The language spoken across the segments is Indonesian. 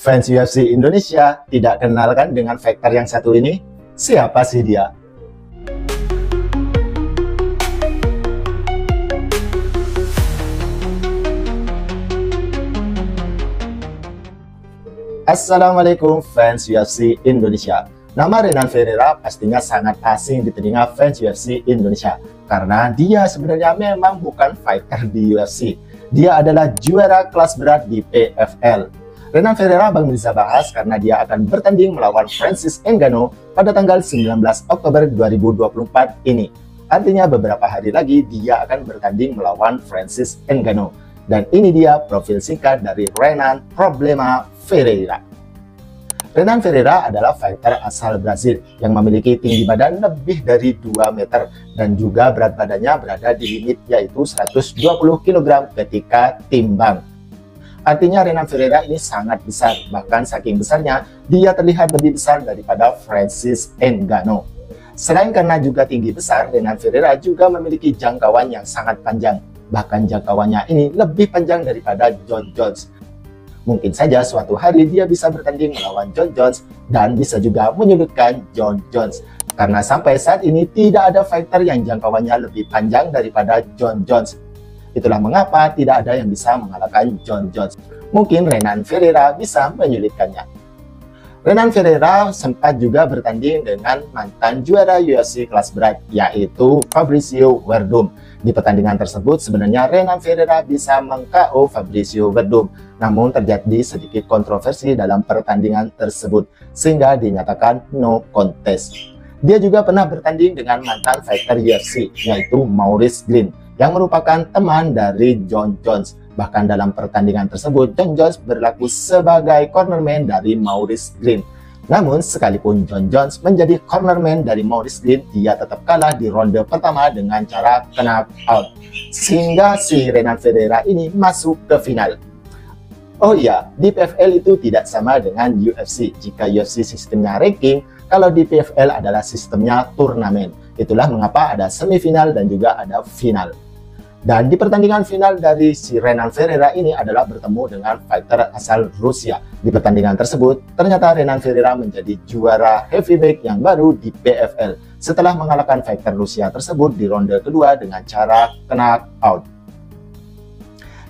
Fans UFC Indonesia tidak kenal kan dengan fighter yang satu ini? Siapa sih dia? Assalamualaikum fans UFC Indonesia. Nama Renan Ferreira pastinya sangat asing di telinga fans UFC Indonesia karena dia sebenarnya memang bukan fighter di UFC. Dia adalah juara kelas berat di PFL. Renan Ferreira Bang Mirza bahas karena dia akan bertanding melawan Francis Ngannou pada tanggal 19 Oktober 2024 ini. Artinya beberapa hari lagi dia akan bertanding melawan Francis Ngannou. Dan ini dia profil singkat dari Renan Problema Ferreira. Renan Ferreira adalah fighter asal Brazil yang memiliki tinggi badan lebih dari 2 meter dan juga berat badannya berada di limit yaitu 120 kg ketika timbang. Artinya Renan Ferreira ini sangat besar, bahkan saking besarnya dia terlihat lebih besar daripada Francis Ngannou. Selain karena juga tinggi besar, Renan Ferreira juga memiliki jangkauan yang sangat panjang. Bahkan jangkauannya ini lebih panjang daripada Jon Jones. Mungkin saja suatu hari dia bisa bertanding melawan Jon Jones dan bisa juga menyudutkan Jon Jones. Karena sampai saat ini tidak ada fighter yang jangkauannya lebih panjang daripada Jon Jones. Itulah mengapa tidak ada yang bisa mengalahkan Jon Jones. Mungkin Renan Ferreira bisa menyulitkannya. Renan Ferreira sempat juga bertanding dengan mantan juara UFC kelas berat, yaitu Fabricio Werdum. Di pertandingan tersebut sebenarnya Renan Ferreira bisa meng-KO Fabricio Werdum. Namun terjadi sedikit kontroversi dalam pertandingan tersebut, sehingga dinyatakan no contest. Dia juga pernah bertanding dengan mantan fighter UFC, yaitu Maurice Greene, yang merupakan teman dari Jon Jones. Bahkan dalam pertandingan tersebut, Jon Jones berlaku sebagai cornerman dari Maurice Greene. Namun, sekalipun Jon Jones menjadi cornerman dari Maurice Greene, dia tetap kalah di ronde pertama dengan cara knockout. Sehingga si Renan Ferreira ini masuk ke final. Oh iya, di PFL itu tidak sama dengan UFC. Jika UFC sistemnya ranking, kalau di PFL adalah sistemnya turnamen. Itulah mengapa ada semifinal dan juga ada final. Dan di pertandingan final dari si Renan Ferreira ini adalah bertemu dengan fighter asal Rusia. Di pertandingan tersebut, ternyata Renan Ferreira menjadi juara heavyweight yang baru di PFL setelah mengalahkan fighter Rusia tersebut di ronde kedua dengan cara knockout.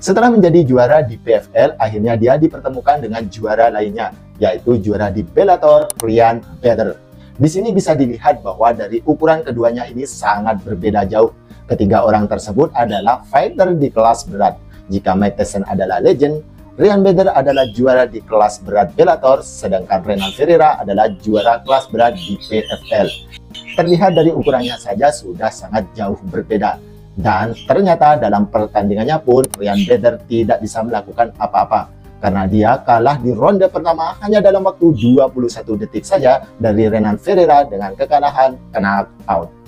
Setelah menjadi juara di PFL, akhirnya dia dipertemukan dengan juara lainnya, yaitu juara di Bellator, Ryan Bader. Di sini bisa dilihat bahwa dari ukuran keduanya ini sangat berbeda jauh. Ketiga orang tersebut adalah fighter di kelas berat. Jika Mike Tyson adalah legend, Ryan Bader adalah juara di kelas berat Bellator, sedangkan Renan Ferreira adalah juara kelas berat di PFL. Terlihat dari ukurannya saja sudah sangat jauh berbeda. Dan ternyata dalam pertandingannya pun Ryan Bader tidak bisa melakukan apa-apa. Karena dia kalah di ronde pertama hanya dalam waktu 21 detik saja dari Renan Ferreira dengan kekalahan knockout.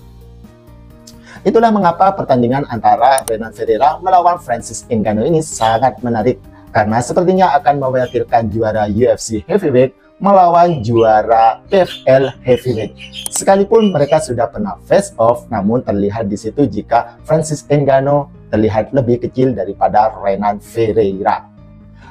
Itulah mengapa pertandingan antara Renan Ferreira melawan Francis Ngannou ini sangat menarik. Karena sepertinya akan mewakilkan juara UFC Heavyweight melawan juara PFL Heavyweight. Sekalipun mereka sudah pernah face off, namun terlihat di situ jika Francis Ngannou terlihat lebih kecil daripada Renan Ferreira.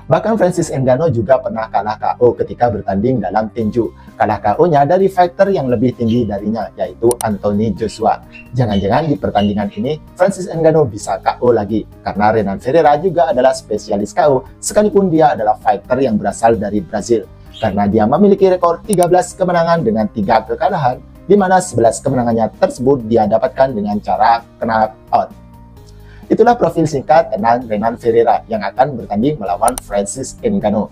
Bahkan Francis Ngannou juga pernah kalah KO ketika bertanding dalam tinju. Kalah KO-nya dari fighter yang lebih tinggi darinya, yaitu Anthony Joshua. Jangan-jangan di pertandingan ini Francis Ngannou bisa KO lagi, karena Renan Ferreira juga adalah spesialis KO, sekalipun dia adalah fighter yang berasal dari Brazil. Karena dia memiliki rekor 13 kemenangan dengan 3 kekalahan, di mana 11 kemenangannya tersebut dia dapatkan dengan cara knockout. Itulah profil singkat tentang Renan Ferreira yang akan bertanding melawan Francis Ngannou.